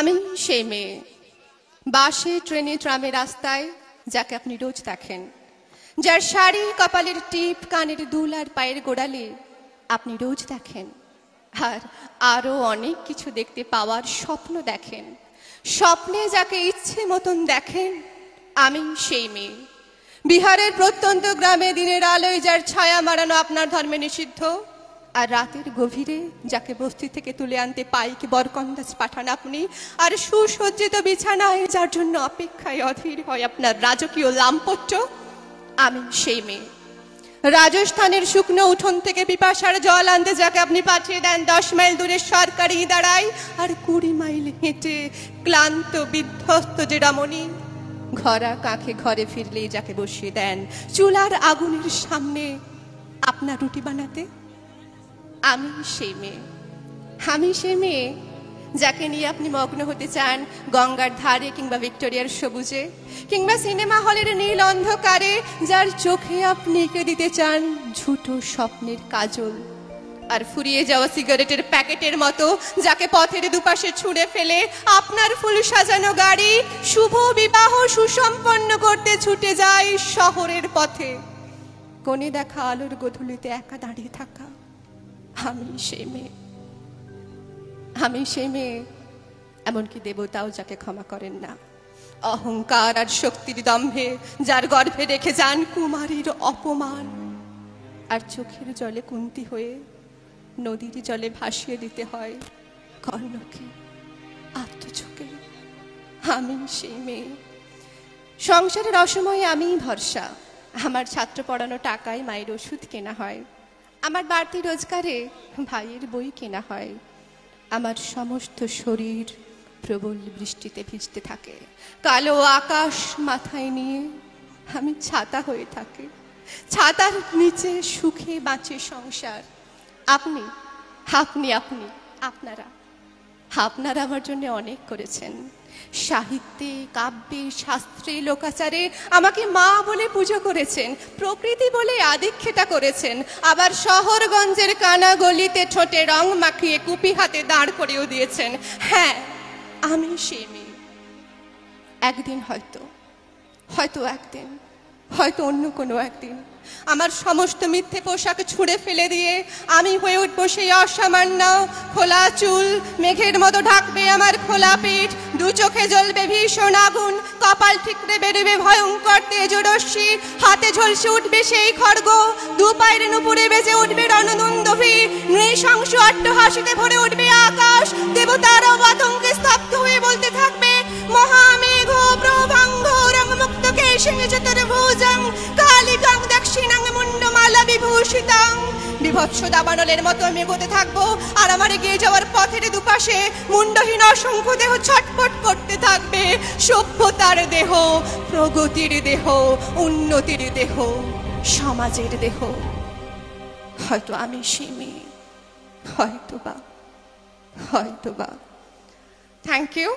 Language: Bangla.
আমি সেই মেয়ে, বাসে ট্রেনে ট্রামে রাস্তায় যাকে আপনি রোজ দেখেন, যার শাড়ি, কপালের টিপ, কানের দুল আর পায়ের গোড়ালে আপনি রোজ দেখেন, আর আরো অনেক কিছু দেখতে পাওয়ার স্বপ্ন দেখেন। স্বপ্নে যাকে ইচ্ছে মতন দেখেন, আমি সেই মেয়ে। বিহারের প্রত্যন্ত গ্রামে দিনের আলোয় যার ছায়া মারানো আপনার ধর্মে নিষিদ্ধ, আর রাতের গভীরে যাকে বস্তি থেকে তুলে আনতে পাইকে বরকন্দাজ পাঠান আপনি, আর সুসজ্জিত বিছানায় যার জন্য অপেক্ষায় অধীর হয় আপনার রাজকীয় লাম্পট্য, আমি সেই মেয়ে। রাজস্থানের শুকনো উঠোন থেকে পিপাসার জল আনতে যাকে আপনি পাঠিয়ে দেন 10 মাইল দূরে সরকারি দাঁড়ায়, আর 20 মাইল হেঁটে ক্লান্ত বিধ্বস্ত যে রমণী ঘরা কাঁখে ঘরে ফিরলেই যাকে বসিয়ে দেন চুলার আগুনের সামনে আপনার রুটি বানাতে, আমি সেই মেয়ে। আমি সেই মেয়ে যাকে নিয়ে আপনি মগ্ন হতে চান গঙ্গার ধারে কিংবা ভিক্টোরিয়ার সবুজে, কিংবা সিনেমা হলের নীল অন্ধকারে, যার চোখে আপনি এঁকে দিতে চান ঝুটো স্বপ্নের কাজল, আর ফুরিয়ে যাওয়া সিগারেটের প্যাকেটের মতো যাকে পথের দুপাশে ছুঁড়ে ফেলে আপনার ফুল সাজানো গাড়ি শুভ বিবাহ সুসম্পন্ন করতে ছুটে যায় শহরের পথে। কোণে দেখা আলোর গোধূলিতে একা দাঁড়িয়ে থাকা, আমি সেই মেয়ে। আমি সেই মেয়ে, এমনকি দেবতাও যাকে ক্ষমা করেন না। অহংকার আর শক্তির দম্ভে যার গর্ভে রেখে যান কুমারীর অপমান, আর চোখের জলে কুন্তি হয়ে নদীর জলে ভাসিয়ে দিতে হয় কর্ণকে আত্মচোখে, আমি সেই মেয়ে। সংসারের অসময়ে আমিই ভরসা, আমার ছাত্র পড়ানো টাকায় মায়ের ওষুধ কেনা হয়, আমার বাড়তি রোজগারে ভাইয়ের বই কেনা হয়, আমার সমস্ত শরীর প্রবল বৃষ্টিতে ভিজতে থাকে, কালো আকাশ মাথায় নিয়ে আমি ছাতা হয়ে থাকি, ছাতার নিচে সুখে বাঁচে সংসার। আপনি আপনি আপনি আপনারা আপনারা আমার জন্য অনেক করেছেন। সাহিত্যে, কাব্যে, শাস্ত্রে, লোকাচারে আমাকে মা বলে পুজো করেছেন, প্রকৃতি বলে আদিক্ষেতা করেছেন, আবার শহরগঞ্জের কানা গলিতে ঠোঁটে রং মাখিয়ে কুপি হাতে দাঁড় করেও দিয়েছেন। হ্যাঁ, আমি সেই মেয়ে। একদিন হয়তো একদিন, হয়তো অন্য কোনো একদিন আমার সমস্ত মিথ্যে পোশাক ছুঁড়ে ফেলে দিয়ে আমি হয়ে উঠবো সেই অসামান্য। খোলা চুল মেঘের মতো ঢাকবে আমার খোলা পিঠ, দু চোখে জ্বলবে ভীষণ আগুন, কপাল ঠিকরে বেরোবে ভয়ঙ্কর তেজরশ্মি, হাতে ঝলসে উঠবে সেই খড়গ, দু পায়ের নুপুরে বেজে উঠবে রণদুন্দুভি, নৃশংস অট্টহাসিতে ভরে উঠবে আকাশ, দেবতারাও আতঙ্কে স্তব্ধ হয়ে বলতে থাকবে মহামেঘ প্রভঙ্গ রংমুক্ত কেশিং চতুর্ভুজং কালিকাং দক্ষিণাং মুন্ডমালা বিভূষিতাং। বিভৎস দাবানলের মতো আমি এগোতে থাকবো, আর আমার এগিয়ে যাওয়ার পথের দুপাশে মুন্ডহীন অসংখ্য দেহ ছটফট করতে থাকবে। সভ্যতার দেহ, প্রগতির দেহ, উন্নতির দেহ, সমাজের দেহ। হয়তো আমি সেই মেয়ে, হয়তো বা। Thank you.